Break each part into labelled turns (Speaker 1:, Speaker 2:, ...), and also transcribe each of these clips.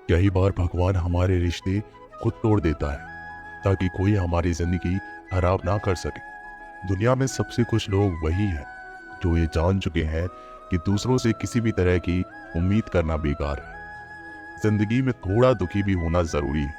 Speaker 1: कई बार भगवान हमारे रिश्ते खुद तोड़ देता है ताकि कोई हमारी जिंदगी खराब ना कर सके। दुनिया में सबसे खुश लोग वही हैं जो ये जान चुके हैं कि दूसरों से किसी भी तरह की उम्मीद करना बेकार है। जिंदगी में थोड़ा दुखी भी होना जरूरी है।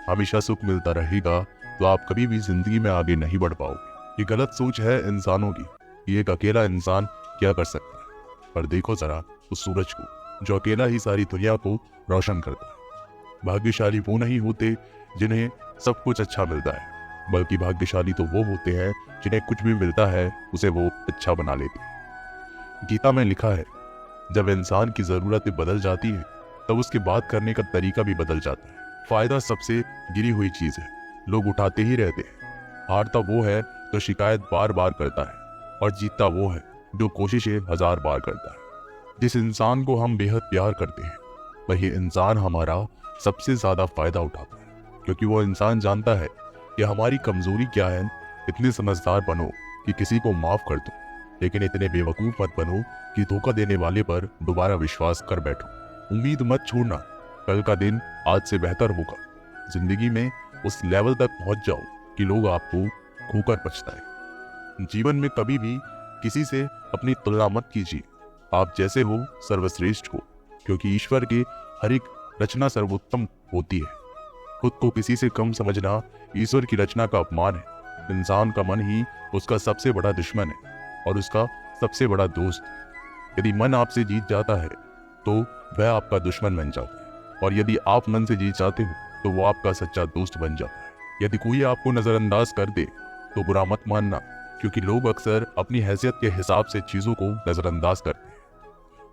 Speaker 1: हमेशा सुख मिलता रहेगा तो आप कभी भी जिंदगी में आगे नहीं बढ़ पाओगे। ये गलत सोच है इंसानों की कि एक अकेला इंसान क्या कर सकता है। पर देखो जरा उस सूरज को जो अकेला ही सारी दुनिया को रोशन करता है। भाग्यशाली वो नहीं होते जिन्हें सब कुछ अच्छा मिलता है, बल्कि भाग्यशाली तो वो होते हैं जिन्हें कुछ भी मिलता है उसे वो अच्छा बना लेते हैं। गीता में लिखा है, जब इंसान की जरूरतें बदल जाती है तब उसके बात करने का तरीका भी बदल जाता है। फायदा सबसे गिरी हुई चीज है, लोग उठाते ही रहते हैं। हारता वो है जो शिकायत बार बार करता है और जीतता वो है जो कोशिशें 1000 बार करता है। जिस इंसान को हम बेहद प्यार करते हैं वही इंसान हमारा सबसे ज्यादा फायदा उठाता है, क्योंकि वो इंसान जानता है कि हमारी कमजोरी क्या है। इतने समझदार बनो कि किसी को माफ कर दो, लेकिन इतने बेवकूफ मत बनो कि धोखा देने वाले पर दोबारा विश्वास कर बैठो। उम्मीद मत छोड़ना, कल का दिन आज से बेहतर होगा। जिंदगी में उस लेवल तक पहुंच जाओ कि लोग आपको खोकर पछताए। जीवन में कभी भी किसी से अपनी तुलना मत कीजिए। आप जैसे हो सर्वश्रेष्ठ हो, क्योंकि ईश्वर की हर एक रचना सर्वोत्तम होती है। खुद को किसी से कम समझना ईश्वर की रचना का अपमान है। इंसान का मन ही उसका सबसे बड़ा दुश्मन है और उसका सबसे बड़ा दोस्त। यदि मन आपसे जीत जाता है तो वह आपका दुश्मन बन जाता है, और यदि आप मन से जीत जाते हो तो वो आपका सच्चा दोस्त बन जाता है। यदि कोई आपको नजरअंदाज कर दे तो बुरा मत मानना, क्योंकि लोग अक्सर अपनी हैसियत के हिसाब से चीजों को नजरअंदाज करते हैं।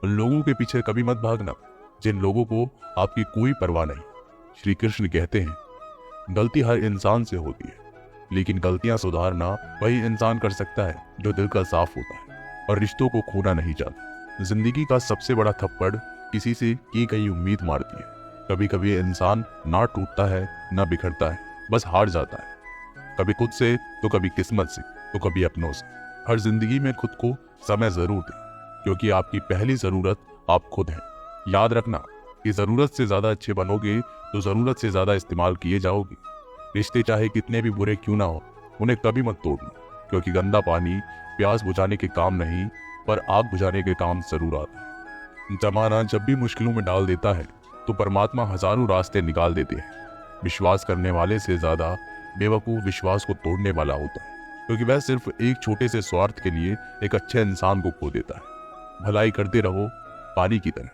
Speaker 1: उन लोगों के पीछे कभी मत भागना जिन लोगों को आपकी कोई परवाह नहीं। श्री कृष्ण कहते हैं, गलती हर इंसान से होती है, लेकिन गलतियां सुधारना वही इंसान कर सकता है जो दिल का साफ होता है और रिश्तों को खोना नहीं चाहता। जिंदगी का सबसे बड़ा थप्पड़ किसी से की गई उम्मीद मारती है। कभी कभी इंसान ना टूटता है ना बिखरता है, बस हार जाता है। कभी खुद से तो कभी किस्मत से तो कभी अपनों से। हर जिंदगी में खुद को समय जरूर दें, क्योंकि आपकी पहली जरूरत आप खुद हैं। याद रखना कि जरूरत से ज्यादा अच्छे बनोगे तो जरूरत से ज्यादा इस्तेमाल किए जाओगे। रिश्ते चाहे कितने भी बुरे क्यों ना हो, उन्हें कभी मत तोड़ना, क्योंकि गंदा पानी प्यास बुझाने के काम नहीं पर आग बुझाने के काम जरूर आता है। जमाना जब भी मुश्किलों में डाल देता है तो परमात्मा हजारों रास्ते निकाल देते हैं। विश्वास करने वाले से ज्यादा बेवकूफ विश्वास को तोड़ने वाला होता है, क्योंकि वह सिर्फ एक छोटे से स्वार्थ के लिए एक अच्छे इंसान को खो देता है। भलाई करते रहो पानी की तरह,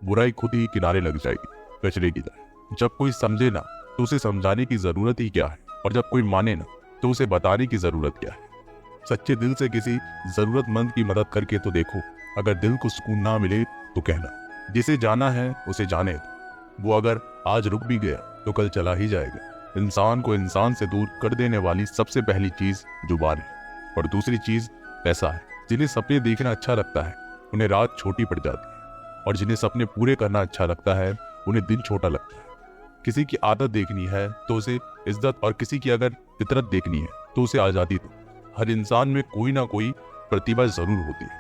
Speaker 1: बुराई खुद ही किनारे लग जाएगी कचरे की तरह। जब कोई समझे ना तो उसे समझाने की जरूरत ही क्या है, और जब कोई माने ना तो उसे बताने की जरूरत क्या है। सच्चे दिल से किसी जरूरतमंद की मदद करके तो देखो। अगर दिल को सुकून ना मिले तो कहना, जिसे जाना है उसे जाने दो। वो अगर आज रुक भी गया तो कल चला ही जाएगा। इंसान को इंसान से दूर कर देने वाली सबसे पहली चीज जुबान है, और दूसरी चीज पैसा है। जिन्हें सपने देखना अच्छा लगता है उन्हें रात छोटी पड़ जाती है, और जिन्हें सपने पूरे करना अच्छा लगता है उन्हें दिन छोटा लगता है। किसी की आदत देखनी है तो उसे इज्जत, और किसी की अगर फितरत देखनी है तो उसे आजादी दो। हर इंसान में कोई ना कोई प्रतिभा जरूर होती है,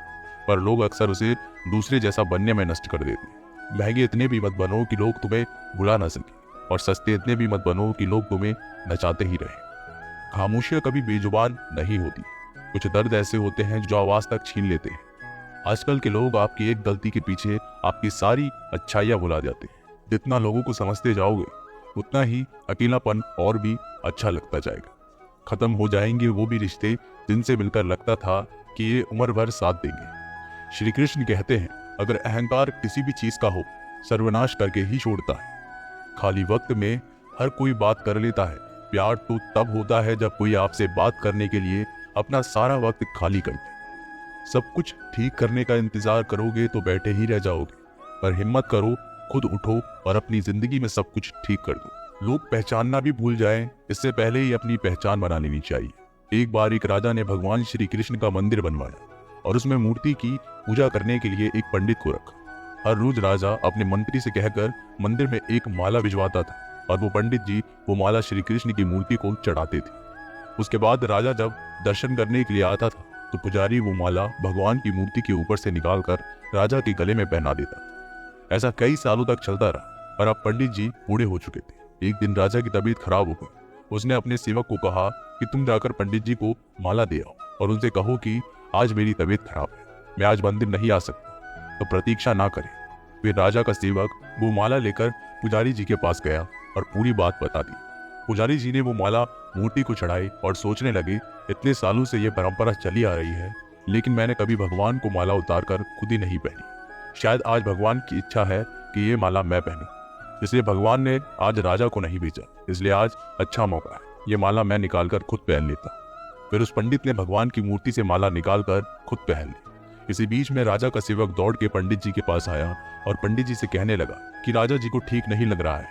Speaker 1: पर लोग अक्सर उसे दूसरे जैसा बनने में नष्ट कर देते हैं। महंगे इतने भी मत बनो कि लोग तुम्हें भुला ना सके, और सस्ते इतने भी मत बनो कि लोग तुम्हें नचाते ही रहे। खामोशियां कभी बेजुबान नहीं होती। कुछ दर्द ऐसे होते हैं जो आवाज तक छीन लेते हैं। आजकल के लोग आपकी एक गलती के पीछे आपकी सारी अच्छाइयां भुला जाते हैं। जितना लोगों को समझते जाओगे उतना ही अकेलापन और भी अच्छा लगता जाएगा। खत्म हो जाएंगे वो भी रिश्ते जिनसे मिलकर लगता था कि ये उम्र भर साथ देंगे। श्री कृष्ण कहते हैं, अगर अहंकार किसी भी चीज का हो सर्वनाश करके ही छोड़ता है। खाली वक्त में हर कोई बात कर लेता है। प्यार तो तब होता है जब कोई आपसे बात करने के लिए अपना सारा वक्त खाली कर दे। सब कुछ ठीक करने का इंतजार करोगे तो बैठे ही रह जाओगे, पर हिम्मत करो, खुद उठो और अपनी जिंदगी में सब कुछ ठीक कर दो। लोग पहचानना भी भूल जाएं, इससे पहले ही अपनी पहचान बना लेनी चाहिए। एक बार एक राजा ने भगवान श्री कृष्ण का मंदिर बनवाया और उसमें मूर्ति की पूजा करने के लिए एक पंडित को रखा। हर रोज राजा अपने मंत्री से कहकर मंदिर में एक माला भिजवाता था, और वो पंडित जी वो माला श्री कृष्ण की मूर्ति को चढ़ाते थे। उसके बाद राजा जब दर्शन करने के लिए आता था तो पुजारी वो माला भगवान की मूर्ति के ऊपर से निकालकर राजा के गले में पहना देता। ऐसा कई सालों तक चलता रहा। और अब पंडित जी बूढ़े हो चुके थे। एक दिन राजा की तबीयत खराब हो गई। उसने अपने सेवक को कहा कि तुम जाकर पंडित जी को माला दे आओ और उनसे कहो कि आज मेरी तबीयत खराब है, मैं आज मंदिर नहीं आ सकता, तो प्रतीक्षा ना करें। फिर राजा का सेवक वो माला लेकर पुजारी जी के पास गया और पूरी बात बता दी। पुजारी जी ने वो माला मूर्ति को चढ़ाई और सोचने लगे, इतने सालों से ये परंपरा चली आ रही है, लेकिन मैंने कभी भगवान को माला उतारकर खुद ही नहीं पहनी। शायद आज भगवान की इच्छा है कि ये माला मैं पहनूं, इसलिए भगवान ने आज राजा को नहीं भेजा, इसलिए आज अच्छा मौका है, ये माला मैं निकालकर खुद पहन लेता। फिर उस पंडित ने भगवान की मूर्ति से माला निकालकर खुद पहन ली। इसी बीच में राजा का सेवक दौड़ के पंडित जी के पास आया और पंडित जी से कहने लगा कि राजा जी को ठीक नहीं लग रहा है,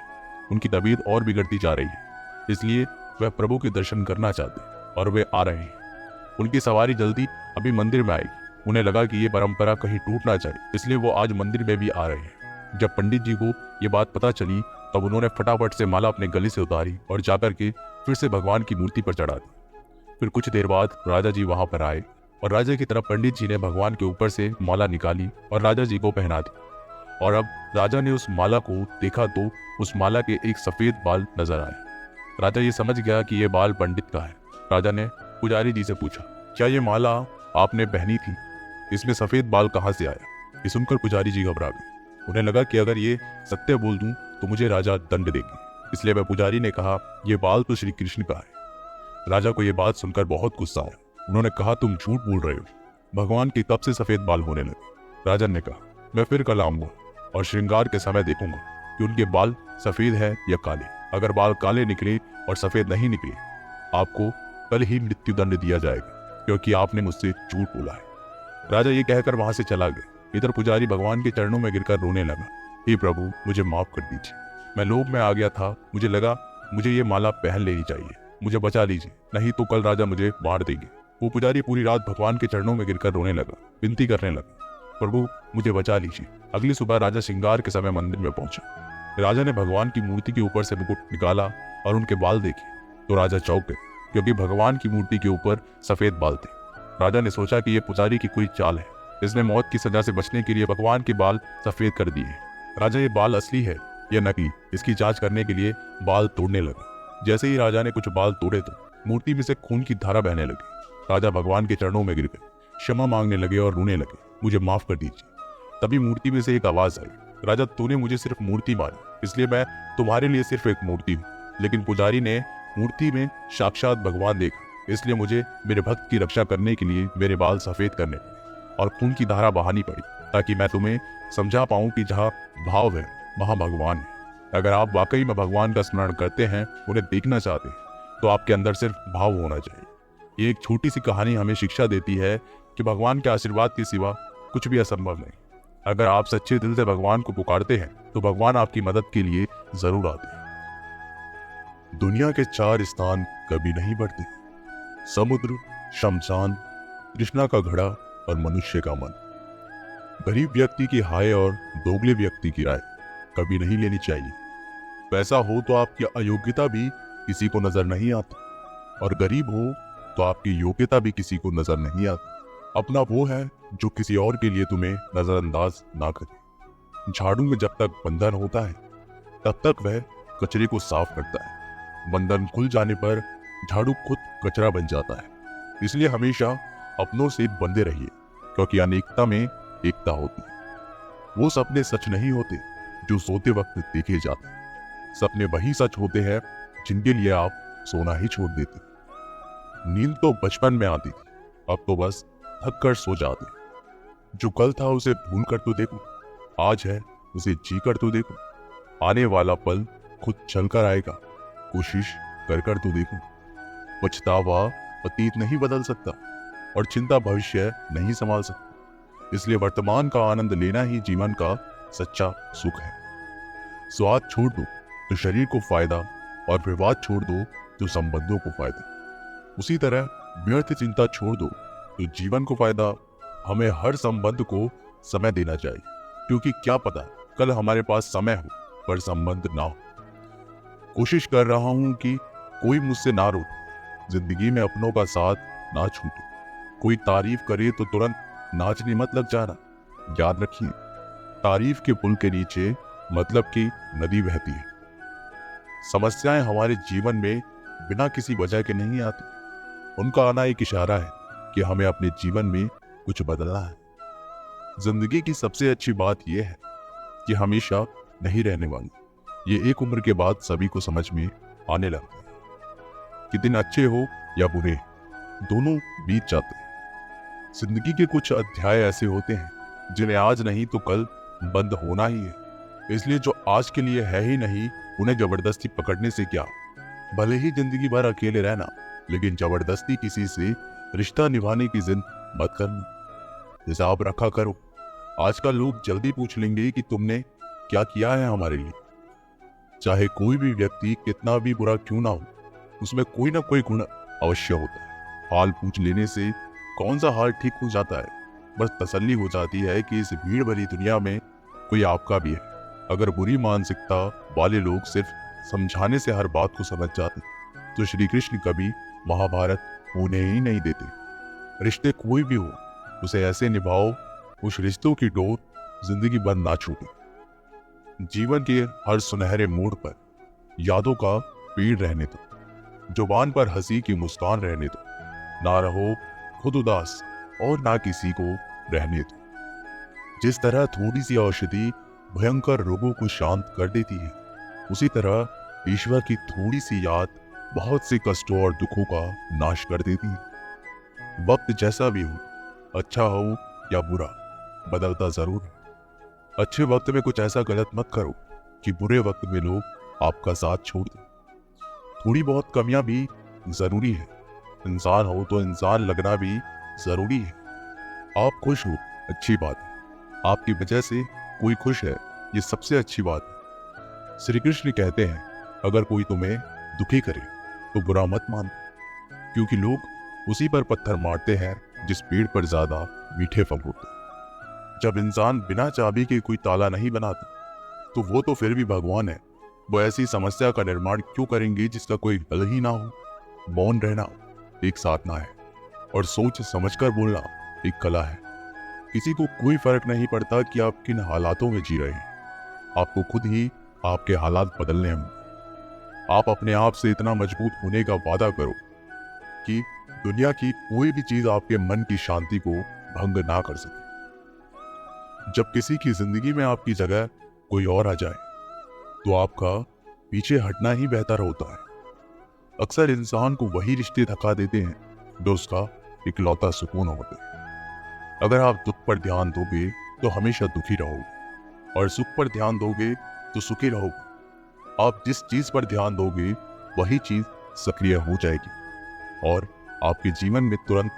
Speaker 1: उनकी तबीयत और बिगड़ती जा रही है, इसलिए वह प्रभु के दर्शन करना चाहते हैं और वे आ रहे हैं। उनकी सवारी जल्दी अभी मंदिर में आएगी। उन्हें लगा कि ये परंपरा कहीं टूट ना जाए, इसलिए वो आज मंदिर में भी आ रहे हैं। जब पंडित जी को ये बात पता चली तब उन्होंने फटाफट से माला अपने गले से उतारी और जाकर के फिर से भगवान की मूर्ति पर चढ़ा दी। फिर कुछ देर बाद राजा जी वहां पर आए और राजा की तरफ पंडित जी ने भगवान के ऊपर से माला निकाली और राजा जी को पहना दी। और अब राजा ने उस माला को देखा तो उस माला के एक सफेद बाल नजर आए। राजा ये समझ गया कि ये बाल पंडित का है। राजा ने पुजारी जी से पूछा, क्या ये माला आपने पहनी थी? इसमें सफेद बाल कहाँ से आया? ये सुनकर पुजारी जी घबरा गए। उन्हें लगा कि अगर ये सत्य बोल दूं तो मुझे राजा दंड देंगे, इसलिए वह पुजारी ने कहा, ये बाल तो श्री कृष्ण का है। राजा को यह बात सुनकर बहुत गुस्सा आया। उन्होंने कहा, तुम झूठ बोल रहे हो, भगवान के कब से सफेद बाल होने लगे? राजन ने कहा, मैं फिर कल आऊंगा और श्रृंगार के समय देखूंगा कि उनके बाल सफेद है या काले। अगर बाल काले निकले और सफेद नहीं निकले, आपको कल ही मृत्यु दंड दिया जाएगा, क्योंकि आपने मुझसे झूठ बोला है। राजा ये कहकर वहां से चला गया। इधर पुजारी भगवान के चरणों में गिरकर रोने लगा, हे प्रभु, मुझे माफ कर दीजिए, मैं लोभ में आ गया था, मुझे लगा मुझे ये माला पहन लेनी चाहिए, मुझे बचा लीजिए, नहीं तो कल राजा मुझे मार देंगे। वो पुजारी पूरी रात भगवान के चरणों में गिरकर रोने लगा, विनती करने लगा, प्रभु मुझे बचा लीजिए। अगली सुबह राजा श्रृंगार के समय मंदिर में पहुंचा। राजा ने भगवान की मूर्ति के ऊपर से मुकुट निकाला और उनके बाल देखे तो राजा चौंक गए, क्योंकि भगवान की मूर्ति के ऊपर सफेद बाल थे। राजा ने सोचा कि यह पुजारी की कोई चाल है, इसने मौत की सजा से बचने के लिए भगवान के बाल सफेद कर दिए। राजा ये बाल असली है या नकली, इसकी जांच करने के लिए बाल तोड़ने लगा। जैसे ही राजा ने कुछ बाल तोड़े तो मूर्ति में से खून की धारा बहने लगी। राजा भगवान के चरणों में गिर गए, क्षमा मांगने लगे और रोने लगे, मुझे माफ कर दीजिए। तभी मूर्ति में से एक आवाज आई, राजा तूने मुझे सिर्फ मूर्ति मानी, इसलिए मैं तुम्हारे लिए सिर्फ एक मूर्ति हूँ। लेकिन पुजारी ने मूर्ति में साक्षात भगवान देखा, इसलिए मुझे मेरे भक्त की रक्षा करने के लिए मेरे बाल सफेद करने पड़े और खून की धारा बहानी पड़ी, ताकि मैं तुम्हें समझा पाऊं कि जहाँ भाव है वहां भगवान है। अगर आप वाकई में भगवान का स्मरण करते हैं, उन्हें देखना चाहते हैं, तो आपके अंदर सिर्फ भाव होना चाहिए। ये एक छोटी सी कहानी हमें शिक्षा देती है कि भगवान के आशीर्वाद के सिवा कुछ भी असंभव नहीं। अगर आप सच्चे दिल से भगवान को पुकारते हैं तो भगवान आपकी मदद के लिए जरूर आते हैं। दुनिया के 4 स्थान कभी नहीं बढ़ते, समुद्र, शमशान, तृष्णा का घड़ा और मनुष्य का मन। गरीब व्यक्ति की हाय और दोगले व्यक्ति की राय कभी नहीं लेनी चाहिए। पैसा हो तो आपकी अयोग्यता भी किसी को नजर नहीं आती, और गरीब हो तो आपकी योग्यता भी किसी को नजर नहीं आती। अपना वो है जो किसी और के लिए तुम्हें नजरअंदाज ना करे। झाड़ू में जब तक बंधन होता है तब तक वह कचरे को साफ करता है। बंधन खुल जाने पर झाड़ू खुद कचरा बन जाता है। इसलिए हमेशा अपनों से बंधे रहिए, क्योंकि अनेकता में एकता होती है। वो सपने सच नहीं होते जो सोते वक्त देखे जाते हैं। सपने वही सच होते हैं जिनके लिए आप सोना ही छोड़ देते। नींद तो बचपन में आती थी, अब तो बस थक कर सो जाते। जो कल था उसे भूल कर तो देखो, आज है उसे जी कर तो देखो। आने वाला पल खुद चल कर आएगा, कोशिश कर कर तो देखो। पछतावा अतीत नहीं बदल सकता और चिंता भविष्य नहीं संभाल सकता। इसलिए वर्तमान का आनंद लेना ही जीवन का सच्चा सुख है। स्वाद छोड़ दो तो शरीर को फायदा, और विवाद छोड़ दो तो संबंधों को फायदा। उसी तरह व्यर्थ चिंता छोड़ दो तो जीवन को फायदा। हमें हर संबंध को समय देना चाहिए, क्योंकि क्या पता कल हमारे पास समय हो पर संबंध ना हो। कोशिश कर रहा हूं कि कोई मुझसे ना रोके, जिंदगी में अपनों का साथ ना छूटे। कोई तारीफ करे तो तुरंत नाचने मत लग जाना। याद रखिए, तारीफ के पुल के नीचे मतलब कि नदी बहती है। समस्याएं हमारे जीवन में बिना किसी वजह के नहीं आती। उनका आना एक इशारा है कि हमें अपने जीवन में कुछ बदलना है। जिंदगी की सबसे अच्छी बात यह है कि हमेशा नहीं रहने वाली। ये एक उम्र के बाद सभी को समझ में आने लगता है कि दिन अच्छे हो या बुरे, दोनों बीत जाते हैं। जिंदगी के कुछ अध्याय ऐसे होते हैं जिन्हें आज नहीं तो कल बंद होना ही है। इसलिए जो आज के लिए है ही नहीं, उन्हें जबरदस्ती पकड़ने से क्या। भले ही जिंदगी भर अकेले रहना, लेकिन जबरदस्ती किसी से रिश्ता निभाने की जिद मत करना। हिसाब रखा करो। आजकल लोग जल्दी पूछ लेंगे कि तुमने क्या किया है हमारे लिए। चाहे कोई भी व्यक्ति कितना भी बुरा क्यों ना हो, उसमें कोई ना कोई गुण अवश्य होता है। हाल पूछ लेने से कौन सा हाल ठीक हो जाता है। बस तसल्ली हो जाती है कि इस भीड़ भरी दुनिया में कोई आपका भी है। अगर बुरी मानसिकता वाले लोग सिर्फ समझाने से हर बात को समझ जाते तो श्री कृष्ण कभी महाभारत होने ही नहीं देते। रिश्ते कोई भी हो, उसे ऐसे निभाओ उस रिश्तों की डोर जिंदगी भर ना छूटे। जीवन के हर सुनहरे मोड़ पर यादों का पेड़ रहने दो, जुबान पर हंसी की मुस्कान रहने दो। ना रहो खुद उदास और ना किसी को रहने दो। जिस तरह थोड़ी सी औषधि भयंकर रोगों को शांत कर देती है, उसी तरह ईश्वर की थोड़ी सी याद बहुत से कष्टों और दुखों का नाश कर देती है। वक्त जैसा भी हो, अच्छा हो या बुरा, बदलता जरूर है। अच्छे वक्त में कुछ ऐसा गलत मत करो कि बुरे वक्त में लोग आपका साथ छोड़ दें। थोड़ी बहुत कमियां भी जरूरी है। इंसान हो तो इंसान लगना भी जरूरी है। आप खुश हो, अच्छी बात है। आपकी वजह से कोई खुश है, ये सबसे अच्छी बात है। श्री कृष्ण कहते हैं, अगर कोई तुम्हें दुखी करे तो बुरा मत मानो, क्योंकि लोग उसी पर पत्थर मारते हैं जिस पेड़ पर ज्यादा मीठे फल होते हैं। जब इंसान बिना चाबी के कोई ताला नहीं बनाता, तो वो तो फिर भी भगवान है। वो ऐसी समस्या का निर्माण क्यों करेंगे जिसका कोई हल ही ना हो। मौन रहना एक साधना है और सोच समझकर बोलना एक कला है। किसी को कोई फर्क नहीं पड़ता कि आप किन हालातों में जी रहे हैं। आपको खुद ही आपके हालात बदलने होंगे। आप अपने आप से इतना मजबूत होने का वादा करो कि दुनिया की कोई भी चीज आपके मन की शांति को भंग ना कर सके। जब किसी की जिंदगी में आपकी जगह कोई और आ जाए, तो आपका पीछे हटना ही बेहतर होता है। अक्सर इंसान को वही रिश्ते थका देते हैं जो उसका इकलौता सुकून होते हैं। अगर आप दुख पर ध्यान दोगे तो हमेशा दुखी रहोगे, और सुख पर ध्यान दोगे तो सुखी रहोगे। आप जिस चीज पर ध्यान दोगे वही चीज सक्रिय हो जाएगी और आपके जीवन में तुरंत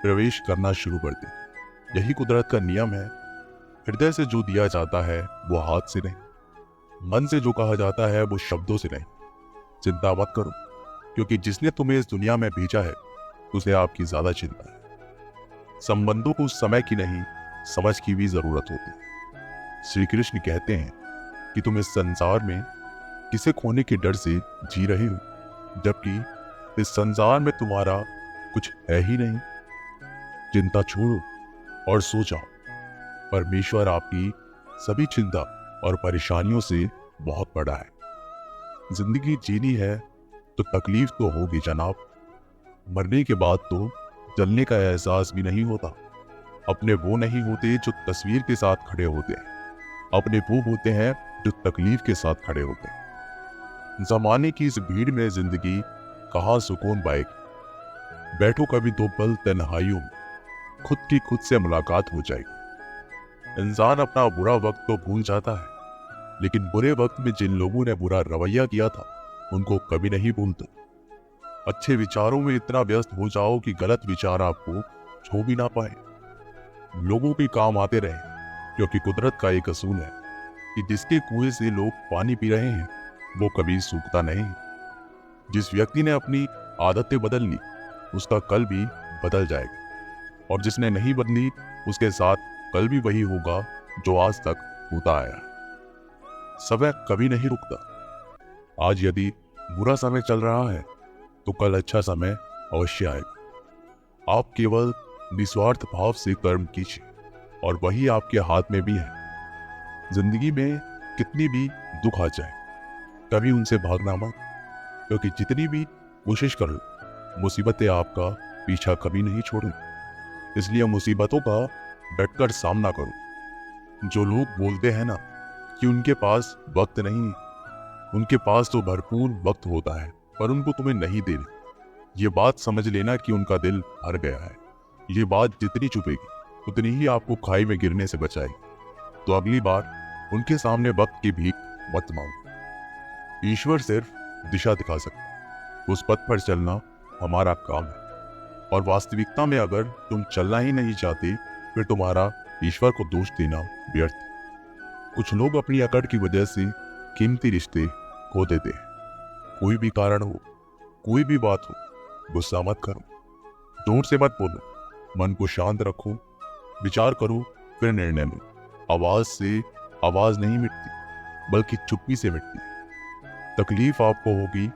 Speaker 1: प्रवेश करना शुरू कर देगी। यही कुदरत का नियम है। हृदय से जो दिया जाता है वो हाथ से नहीं, मन से जो कहा जाता है वो शब्दों से नहीं। चिंता मत करो, क्योंकि जिसने तुम्हें इस दुनिया में भेजा है उसे आपकी ज्यादा चिंता है। संबंधों को समय की नहीं, समझ की भी जरूरत होती है। श्री कृष्ण कहते हैं कि तुम इस संसार में किसे खोने के डर से जी रहे हो, जबकि इस संसार में तुम्हारा कुछ है ही नहीं। चिंता छोड़ो और सो जाओ। परमेश्वर आपकी सभी चिंता और परेशानियों से बहुत बड़ा है। जिंदगी जीनी है तो तकलीफ तो होगी जनाब। मरने के बाद तो जलने का एहसास भी नहीं होता। अपने वो नहीं होते जो तस्वीर के साथ खड़े होते हैं, अपने वो होते हैं जो तकलीफ के साथ खड़े होते हैं। जमाने की इस भीड़ में जिंदगी कहाँ सुकून पाएगी। बैठो कभी दो पल तन्हाइयों में, खुद की खुद से मुलाकात हो जाएगी। इंसान अपना बुरा वक्त तो भूल जाता है, लेकिन बुरे वक्त में जिन लोगों ने बुरा रवैया किया था उनको कभी नहीं भूलता। अच्छे विचारों में इतना व्यस्त हो जाओ कि गलत विचार आपको छू भी ना पाए। लोगों के काम आते रहे, क्योंकि कुदरत का एक असूल है कि जिसके कुएं से लोग पानी पी रहे हैं वो कभी सूखता नहीं। जिस व्यक्ति ने अपनी आदतें बदल ली उसका कल भी बदल जाएगा, और जिसने नहीं बदली उसके साथ कल भी वही होगा जो आज तक होता आया। समय कभी नहीं रुकता। आज यदि बुरा समय चल रहा है तो कल अच्छा समय अवश्य आएगा। आप केवल निस्वार्थ भाव से कर्म कीजिए और वही आपके हाथ में भी है। जिंदगी में कितनी भी दुख आ जाए कभी उनसे भागना मत, क्योंकि जितनी भी कोशिश कर लो मुसीबतें आपका पीछा कभी नहीं छोड़ेंगी। इसलिए मुसीबतों का डटकर सामना करो। जो लोग बोलते हैं ना कि उनके पास वक्त नहीं, उनके पास तो भरपूर वक्त होता है पर उनको तुम्हें नहीं देना, ये बात समझ लेना कि उनका दिल भर गया है। ये बात जितनी चुपेगी उतनी ही आपको खाई में गिरने से बचाएगी। तो अगली बार उनके सामने वक्त की भीख मत मांगो। ईश्वर सिर्फ दिशा दिखा सकता है, उस पथ पर चलना हमारा काम है। और वास्तविकता में अगर तुम चलना ही नहीं चाहते फिर तुम्हारा ईश्वर को दोष देना व्यर्थ है। कुछ लोग अपनी अकड़ की वजह से कीमती रिश्ते खो देते हैं। कोई भी कारण हो, कोई भी बात हो, गुस्सा मत करो, जोर से मत बोलो, मन को शांत रखो, विचार करो, फिर निर्णय लो। आवाज से आवाज नहीं मिटती बल्कि चुप्पी से मिटती है। तकलीफ आपको होगी,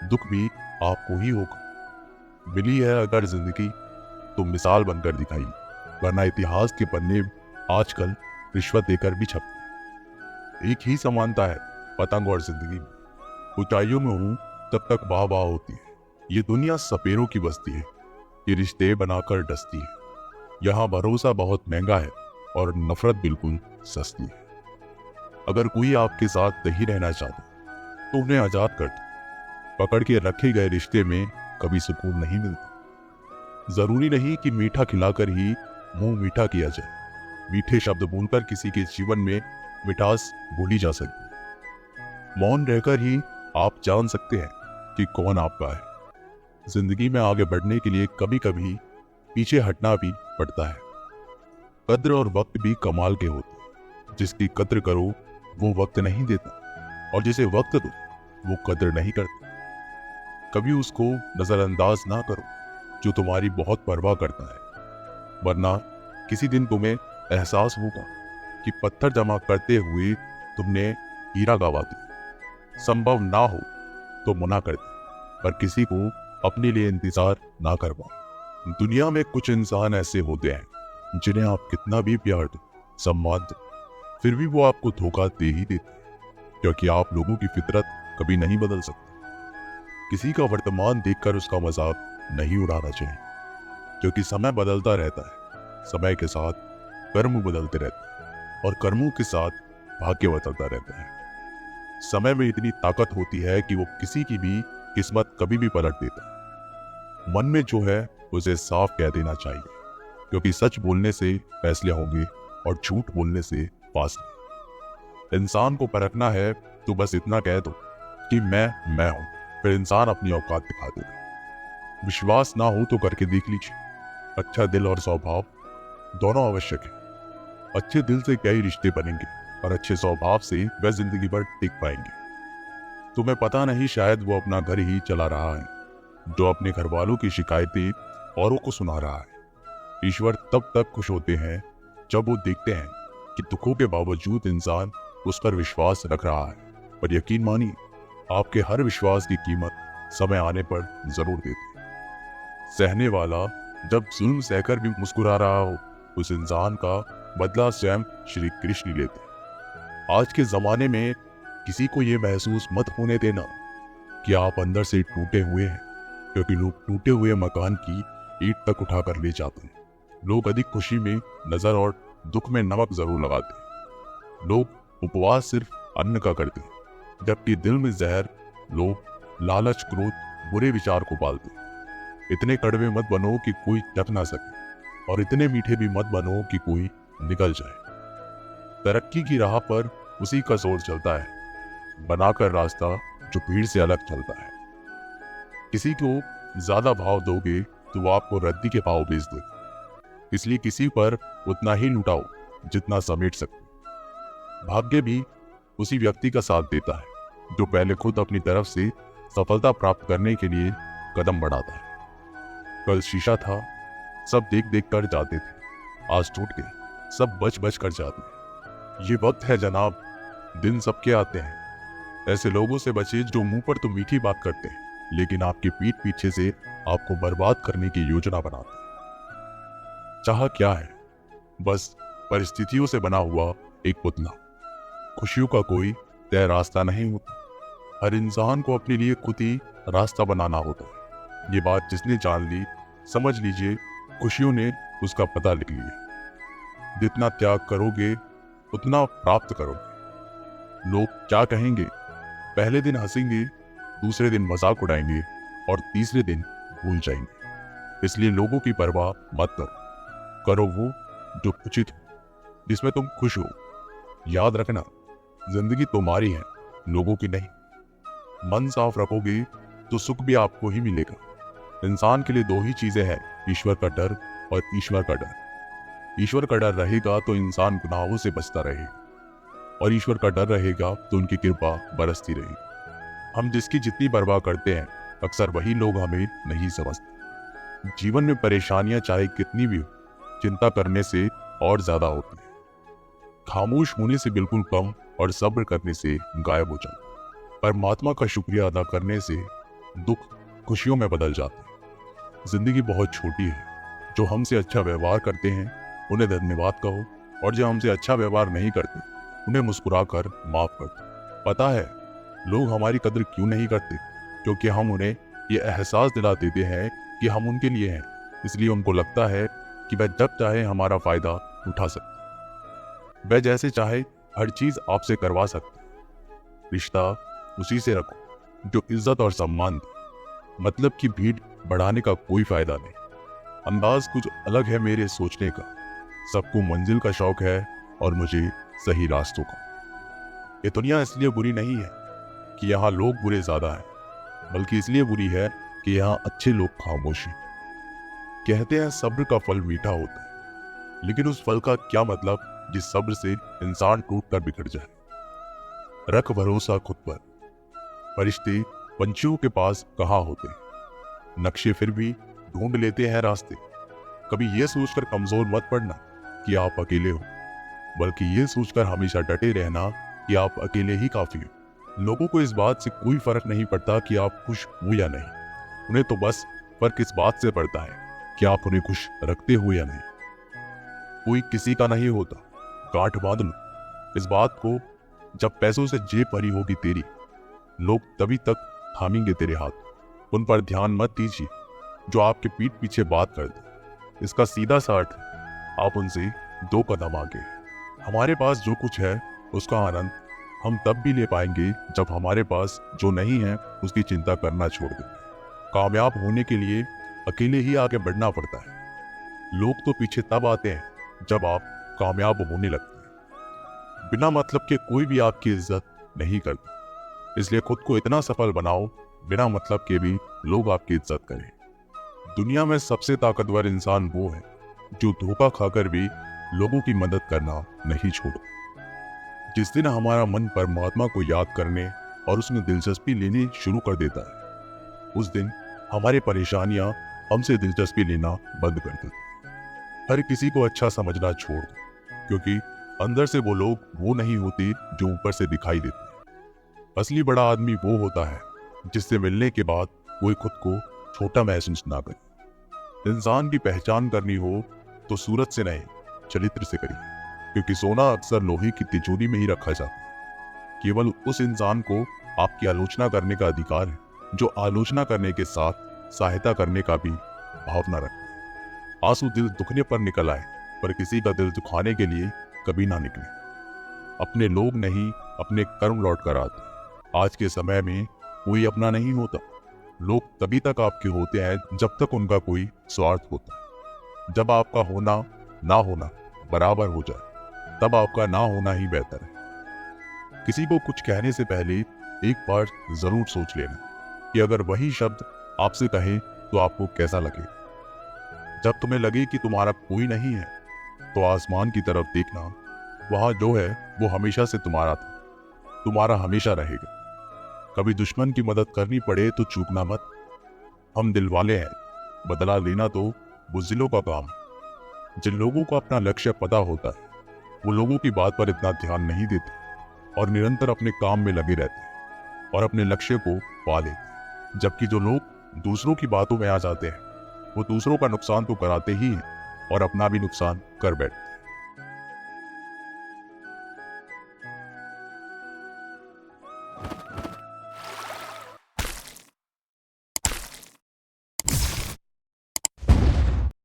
Speaker 1: दुख भी आपको ही होगा। मिली है अगर जिंदगी तो मिसाल बनकर दिखाई, वरना इतिहास के पन्ने आजकल रिश्वत देकर भी छपते। एक ही समानता है पतंग और जिंदगी में। ऊंचाइयों में हूं तब तक वाह वाह होती है। ये दुनिया सपेरों की बस्ती है, ये रिश्ते बनाकर डसती है। यहाँ भरोसा बहुत महंगा है और नफरत बिल्कुल सस्ती है। अगर कोई आपके साथ नहीं रहना चाहता तो उन्हें आजाद कर दो। पकड़ के रखे गए रिश्ते में कभी सुकून नहीं मिलता। जरूरी नहीं कि मीठा खिलाकर ही मुंह मीठा किया जाए। मीठे शब्द बोलकर किसी के जीवन में मिठास भूली जा सकती है। मौन रहकर ही आप जान सकते हैं कि कौन आपका है। जिंदगी में आगे बढ़ने के लिए कभी कभी पीछे हटना भी पड़ता है। कद्र और वक्त भी कमाल के होते हैं। जिसकी कद्र करो वो वक्त नहीं देता, और जिसे वक्त दो वो कद्र नहीं करता। कभी उसको नजरअंदाज ना करो जो तुम्हारी बहुत परवाह करता है, वरना किसी दिन तुम्हें एहसास होगा कि पत्थर जमा करते हुए तुमने हीरा गंवा दिया। संभव ना हो तो मना कर दे, पर किसी को अपने लिए इंतजार ना करवाओ। दुनिया में कुछ इंसान ऐसे होते हैं जिन्हें आप कितना भी प्यार दो, सम्मान दो, फिर भी वो आपको धोखा दे ही देते हैं, क्योंकि आप लोगों की फितरत कभी नहीं बदल सकते। किसी का वर्तमान देखकर उसका मजाक नहीं उड़ाना चाहिए, क्योंकि समय बदलता रहता है। समय के साथ कर्म बदलते रहते हैं और कर्मों के साथ भाग्य बदलता रहता है। समय में इतनी ताकत होती है कि वो किसी की भी किस्मत कभी भी पलट देता है। मन में जो है उसे साफ कह देना चाहिए, क्योंकि सच बोलने से फैसले होंगे और झूठ बोलने से फासले। इंसान को परखना है तो बस इतना कह दो कि मैं हूं, फिर इंसान अपनी औकात दिखा देगा। विश्वास ना हो तो करके देख लीजिए। अच्छा दिल और स्वभाव दोनों आवश्यक है। अच्छे दिल से कई रिश्ते बनेंगे और अच्छे स्वभाव से वह जिंदगी भर टिक पाएंगे। तुम्हें पता नहीं, शायद वो अपना घर ही चला रहा है, जो अपने घर वालों की शिकायतें औरों को सुना रहा है। ईश्वर तब तक खुश होते हैं जब वो देखते हैं कि दुखों के बावजूद इंसान उस पर विश्वास रख रहा है। पर यकीन मानिए, आपके हर विश्वास की कीमत समय आने पर जरूर देते हैं। सहने वाला जब जुल्म सहकर भी मुस्कुरा रहा हो, उस इंसान का बदला स्वयं श्री कृष्ण लेते हैं। आज के जमाने में किसी को ये महसूस मत होने देना कि आप अंदर से टूटे हुए हैं, क्योंकि लोग टूटे हुए मकान की ईंट तक उठाकर ले जाते हैं। लोग अधिक खुशी में नजर और दुख में नमक जरूर लगाते हैं। लोग उपवास सिर्फ अन्न का करते हैं, जबकि दिल में जहर, लोभ, लालच, क्रोध, बुरे विचार को पालते हैं। इतने कड़वे मत बनो कि कोई टक ना सके, और इतने मीठे भी मत बनो कि कोई निकल जाए। तरक्की की राह पर उसी का जोर चलता है, बनाकर रास्ता जो भीड़ से अलग चलता है। किसी को ज्यादा भाव दोगे तो वो आपको रद्दी के भाव बेच देगा। इसलिए किसी पर उतना ही लुटाओ जितना समेट सके। भाग्य भी उसी व्यक्ति का साथ देता है जो पहले खुद अपनी तरफ से सफलता प्राप्त करने के लिए कदम बढ़ाता है। कल शीशा था, सब देख देख कर जाते थे, आज टूट गए, सब बच बच कर जाते हैं। ये वक्त है जनाब, दिन सबके आते हैं। ऐसे लोगों से बचे जो मुंह पर तो मीठी बात करते हैं, लेकिन आपकी पीठ पीछे से आपको बर्बाद करने की योजना बनाते हैं। चाह क्या है? बस परिस्थितियों से बना हुआ एक पुतला। खुशियों का कोई तय रास्ता नहीं होता। हर इंसान को अपने लिए खुद ही रास्ता बनाना होता है। ये बात जिसने जान ली, समझ लीजिए खुशियों ने उसका पता लिख लिया। जितना त्याग करोगे उतना प्राप्त करोगे। लोग क्या कहेंगे? पहले दिन हंसेंगे, दूसरे दिन मजाक उड़ाएंगे और तीसरे दिन भूल जाएंगे। इसलिए लोगों की परवाह मत करो। करो वो जो उचित हो, जिसमें तुम खुश हो। याद रखना, जिंदगी तुम्हारी है, लोगों की नहीं। मन साफ रखोगे तो सुख भी आपको ही मिलेगा। इंसान के लिए दो ही चीजें हैं, ईश्वर का डर और ईश्वर का डर। ईश्वर का डर रहेगा तो इंसान गुनाहों से बचता रहेगा, और ईश्वर का डर रहेगा तो उनकी कृपा बरसती रहेगी। हम जिसकी जितनी परवाह करते हैं, अक्सर वही लोग हमें नहीं समझते। जीवन में परेशानियां चाहे कितनी भी हो, चिंता करने से और ज्यादा होती है। खामोश होने से बिल्कुल कम और सब्र करने से गायब हो जाता है। परमात्मा का शुक्रिया अदा करने से दुख खुशियों में बदल जाता है। जिंदगी बहुत छोटी है। जो हमसे अच्छा व्यवहार करते हैं उन्हें धन्यवाद कहो, और जो हमसे अच्छा व्यवहार नहीं करते उन्हें मुस्कुराकर माफ कर दो। पता है लोग हमारी कदर क्यों नहीं करते? क्योंकि हम उन्हें ये एहसास दिला देते हैं कि हम उनके लिए हैं। इसलिए उनको लगता है कि वह जब चाहे हमारा फायदा उठा सकते, वह जैसे चाहे हर चीज आपसे करवा सकते। रिश्ता उसी से रखो जो इज्जत और सम्मान दे। मतलब की भीड़ बढ़ाने का कोई फायदा नहीं। अंदाज कुछ अलग है मेरे सोचने का। सबको मंजिल का शौक है और मुझे सही रास्तों का। ये दुनिया इसलिए बुरी नहीं है कि यहाँ लोग बुरे ज्यादा हैं, बल्कि इसलिए बुरी है कि यहाँ अच्छे लोग खामोश हैं। कहते हैं सब्र का फल मीठा होता है, लेकिन उस फल का क्या मतलब जिस सब्र से इंसान टूट कर बिखर जाए। रख भरोसा खुद पर। फरिश्ते पंछियों के पास कहाँ होते हैं, नक्शे फिर भी ढूंढ लेते हैं रास्ते। कभी ये सोचकर कमजोर मत पड़ना कि आप अकेले हो, बल्कि ये सोचकर हमेशा डटे रहना कि आप अकेले ही काफी हो। लोगों को इस बात से कोई फर्क नहीं पड़ता कि आप खुश हो या नहीं। उन्हें तो बस फर्क इस बात से पड़ता है कि आप उन्हें खुश रखते हो या नहीं। कोई किसी का नहीं होता, गांठ बांध लो इस बात को। जब पैसों से जेब भरी होगी तेरी, लोग तभी तक थामेंगे तेरे हाथ। उन पर ध्यान मत दीजिए जो आपके पीठ पीछे बात कर दे। इसका सीधा सा अर्थ, आप उनसे दो कदम आगे। हमारे पास जो कुछ है उसका आनंद हम तब भी ले पाएंगे जब हमारे पास जो नहीं है उसकी चिंता करना छोड़ दें। कामयाब होने के लिए अकेले ही आगे बढ़ना पड़ता है। लोग तो पीछे तब आते हैं जब आप कामयाब होने लगते हैं। बिना मतलब के कोई भी आपकी इज्जत नहीं करता। इसलिए खुद को इतना सफल बनाओ बिना मतलब के भी लोग आपकी इज्जत करें। दुनिया में सबसे ताकतवर इंसान वो है जो धोखा खाकर भी लोगों की मदद करना नहीं छोड़ो। जिस दिन हमारा मन परमात्मा को याद करने और उसमें दिलचस्पी लेनी शुरू कर देता है, उस दिन हमारी परेशानियां हमसे दिलचस्पी लेना बंद कर देती। हर किसी को अच्छा समझना छोड़ दो, क्योंकि अंदर से वो लोग वो नहीं होते जो ऊपर से दिखाई देते। असली बड़ा आदमी वो होता है जिससे मिलने के बाद कोई खुद को छोटा महसूस ना करे। इंसान की पहचान करनी हो तो सूरत से नहीं, चरित्र से करिए, क्योंकि सोना अक्सर लोहे की तिजोरी में ही रखा जाता है। केवल उस इंसान को आपकी आलोचना करने का अधिकार है जो आलोचना करने के साथ सहायता करने का भी भावना रखता है। आंसू दिल दुखने पर निकल आए, पर किसी का दिल दुखाने के लिए कभी ना निकले। अपने लोग नहीं, अपने कर्म लौट कर आते। आज के समय में कोई अपना नहीं होता। लोग तभी तक आपके होते हैं जब तक उनका कोई स्वार्थ होता है। जब आपका होना ना होना बराबर हो जाए, तब आपका ना होना ही बेहतर है। किसी को कुछ कहने से पहले एक बार जरूर सोच लेना कि अगर वही शब्द आपसे कहे तो आपको कैसा लगे। जब तुम्हें लगे कि तुम्हारा कोई नहीं है, तो आसमान की तरफ देखना। वहां जो है वो हमेशा से तुम्हारा था, तुम्हारा हमेशा रहेगा। कभी दुश्मन की मदद करनी पड़े तो चूकना मत। हम दिल वाले हैं, बदला लेना तो बुज़दिलों का काम है। जिन लोगों को अपना लक्ष्य पता होता है, वो लोगों की बात पर इतना ध्यान नहीं देते और निरंतर अपने काम में लगे रहते हैं और अपने लक्ष्य को पा लेते हैं। जबकि जो लोग दूसरों की बातों में आ जाते हैं, वो दूसरों का नुकसान तो कराते ही हैं और अपना भी नुकसान कर बैठते हैं।